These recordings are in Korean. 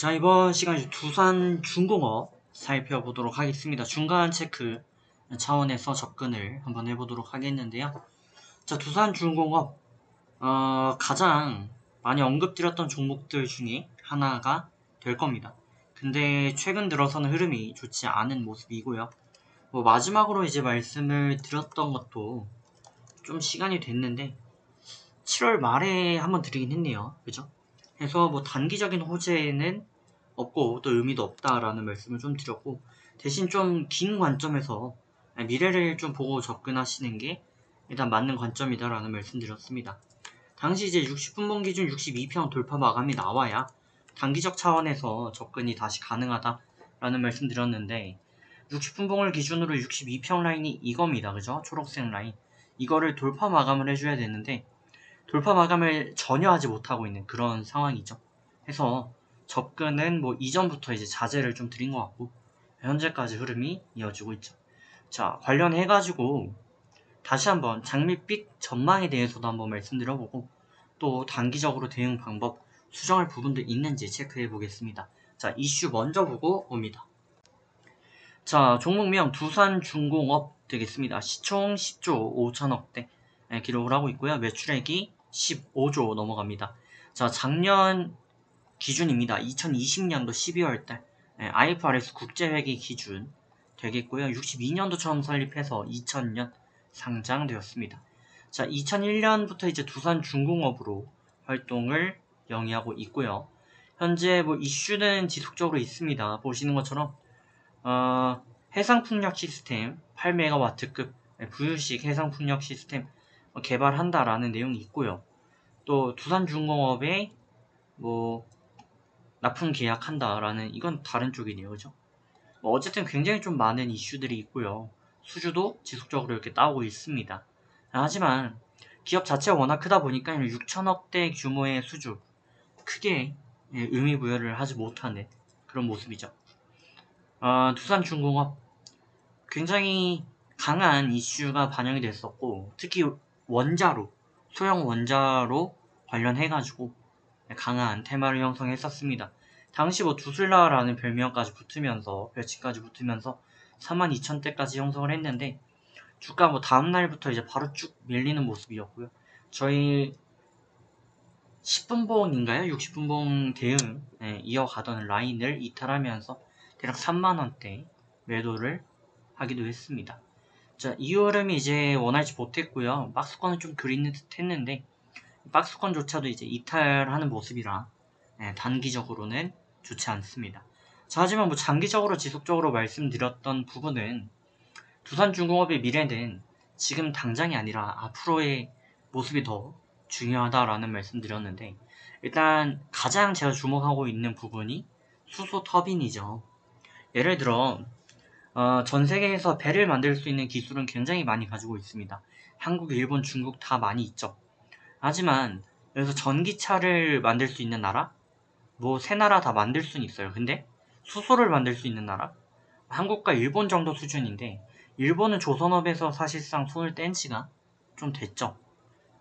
자, 이번 시간에 두산중공업 살펴보도록 하겠습니다. 중간 체크 차원에서 접근을 한번 해보도록 하겠는데요. 자, 두산중공업 가장 많이 언급드렸던 종목들 중에 하나가 될 겁니다. 근데 최근 들어서는 흐름이 좋지 않은 모습이고요. 마지막으로 이제 말씀을 드렸던 것도 좀 시간이 됐는데 7월 말에 한번 드리긴 했네요. 그죠? 그래서 단기적인 호재는 없고 또 의미도 없다라는 말씀을 좀 드렸고, 대신 좀 긴 관점에서 미래를 좀 보고 접근하시는 게 일단 맞는 관점이다라는 말씀 드렸습니다. 당시 이제 60분봉 기준 62평 돌파 마감이 나와야 단기적 차원에서 접근이 다시 가능하다라는 말씀 드렸는데, 60분봉을 기준으로 62평 라인이 이겁니다. 그죠? 초록색 라인. 이거를 돌파 마감을 해줘야 되는데 돌파 마감을 전혀 하지 못하고 있는 그런 상황이죠. 해서 접근은 이전부터 이제 자제를 좀 드린 것 같고, 현재까지 흐름이 이어지고 있죠. 자, 관련해가지고 다시 한번 장밋빛 전망에 대해서도 한번 말씀드려보고, 또 단기적으로 대응 방법 수정할 부분도 있는지 체크해 보겠습니다. 자, 이슈 먼저 보고 옵니다. 자, 종목명 두산중공업 되겠습니다. 시총 10조 5천억대 기록을 하고 있고요. 매출액이 15조 넘어갑니다. 자, 작년 기준입니다. 2020년도 12월달 IFRS 국제회계 기준 되겠고요. 62년도 처음 설립해서 2000년 상장되었습니다. 자, 2001년부터 이제 두산중공업으로 활동을 영위하고 있고요. 현재 이슈는 지속적으로 있습니다. 보시는 것처럼 해상풍력 시스템 8MW급 부유식 해상풍력 시스템 개발한다라는 내용이 있고요. 또 두산중공업에 납품 계약한다라는, 이건 다른 쪽이네요. 그죠? 어쨌든 굉장히 좀 많은 이슈들이 있고요. 수주도 지속적으로 이렇게 따오고 있습니다. 하지만 기업 자체가 워낙 크다 보니까 6천억대 규모의 수주 크게 의미 부여를 하지 못하는 그런 모습이죠. 두산중공업 굉장히 강한 이슈가 반영이 됐었고, 특히 원자로, 소형 원자로 관련해가지고 강한 테마를 형성했었습니다. 당시 두슬라라는 별명까지 붙으면서, 별칭까지 붙으면서 42,000대까지 형성을 했는데, 주가 다음날부터 이제 바로 쭉 밀리는 모습이었고요. 저희 10분봉인가요? 60분봉 대응 이어가던 라인을 이탈하면서 대략 3만원대 매도를 하기도 했습니다. 자, 이 흐름이 이제 원활치 못했고요. 박스권을 좀 그리는 듯 했는데, 박스권조차도 이제 이탈하는 모습이라 단기적으로는 좋지 않습니다. 자, 하지만 장기적으로 지속적으로 말씀드렸던 부분은 두산중공업의 미래는 지금 당장이 아니라 앞으로의 모습이 더 중요하다라는 말씀 드렸는데, 일단 가장 제가 주목하고 있는 부분이 수소 터빈이죠. 예를 들어 전 세계에서 배를 만들 수 있는 기술은 굉장히 많이 가지고 있습니다. 한국, 일본, 중국 다 많이 있죠. 하지만 여기서 전기차를 만들 수 있는 나라? 세 나라 다 만들 수는 있어요. 근데 수소를 만들 수 있는 나라? 한국과 일본 정도 수준인데, 일본은 조선업에서 사실상 손을 뗀 지가 좀 됐죠.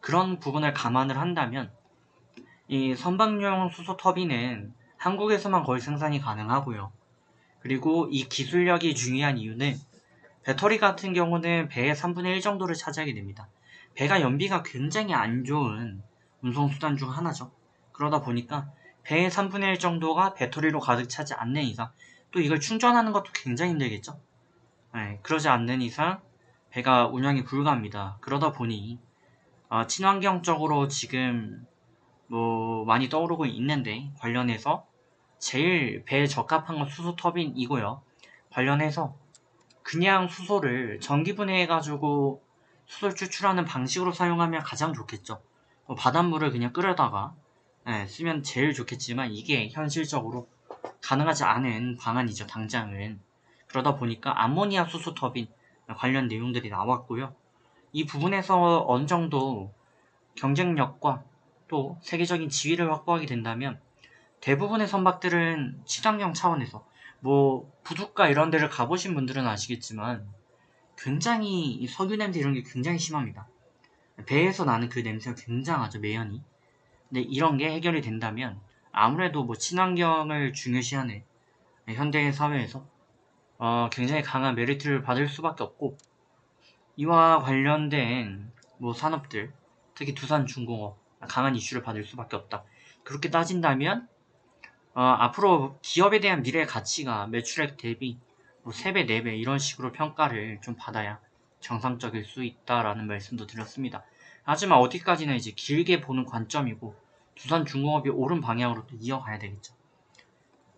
그런 부분을 감안을 한다면 이 선박용 수소 터빈은 한국에서만 거의 생산이 가능하고요. 그리고 이 기술력이 중요한 이유는 배터리 같은 경우는 배의 3분의 1 정도를 차지하게 됩니다. 배가 연비가 굉장히 안 좋은 운송수단 중 하나죠. 그러다 보니까 배의 3분의 1 정도가 배터리로 가득 차지 않는 이상, 또 이걸 충전하는 것도 굉장히 힘들겠죠. 그러지 않는 이상 배가 운영이 불가합니다. 그러다 보니 친환경적으로 지금 많이 떠오르고 있는데, 관련해서 제일 배에 적합한 건 수소 터빈이고요. 관련해서 그냥 수소를 전기분해해가지고 수소를 추출하는 방식으로 사용하면 가장 좋겠죠. 바닷물을 그냥 끓여다가 쓰면 제일 좋겠지만, 이게 현실적으로 가능하지 않은 방안이죠, 당장은. 그러다 보니까 암모니아 수소 터빈 관련 내용들이 나왔고요. 이 부분에서 어느 정도 경쟁력과 또 세계적인 지위를 확보하게 된다면, 대부분의 선박들은 친환경 차원에서 부둣가 이런 데를 가보신 분들은 아시겠지만 굉장히 이 석유 냄새 이런 게 굉장히 심합니다. 배에서 나는 그 냄새가 굉장하죠, 매연이. 근데 이런 게 해결이 된다면 아무래도 뭐 친환경을 중요시하는 현대 사회에서 굉장히 강한 메리트를 받을 수밖에 없고, 이와 관련된 뭐 산업들, 특히 두산중공업 강한 이슈를 받을 수밖에 없다. 그렇게 따진다면 앞으로 기업에 대한 미래 가치가 매출액 대비 뭐 3배, 4배 이런 식으로 평가를 좀 받아야 정상적일 수 있다라는 말씀도 드렸습니다. 하지만 어디까지나 이제 길게 보는 관점이고, 두산중공업이 옳은 방향으로 또 이어가야 되겠죠.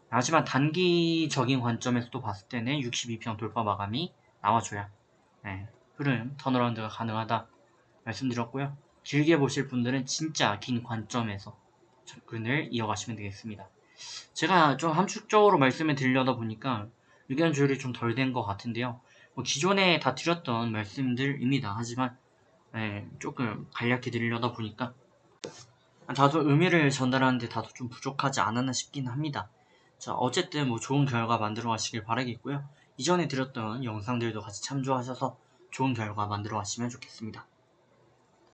하지만 단기적인 관점에서도 봤을 때는 62평 돌파 마감이 나와줘야 흐름 턴어라운드가 가능하다 말씀드렸고요. 길게 보실 분들은 진짜 긴 관점에서 접근을 이어가시면 되겠습니다. 제가 좀 함축적으로 말씀을 드리려다 보니까 의견 조율이 좀 덜 된 것 같은데요. 뭐 기존에 다 드렸던 말씀들입니다. 하지만 조금 간략히 드리려다 보니까 다소 의미를 전달하는데 다소 좀 부족하지 않았나 싶긴 합니다. 자, 어쨌든 뭐 좋은 결과 만들어 가시길 바라겠고요. 이전에 드렸던 영상들도 같이 참조하셔서 좋은 결과 만들어 가시면 좋겠습니다.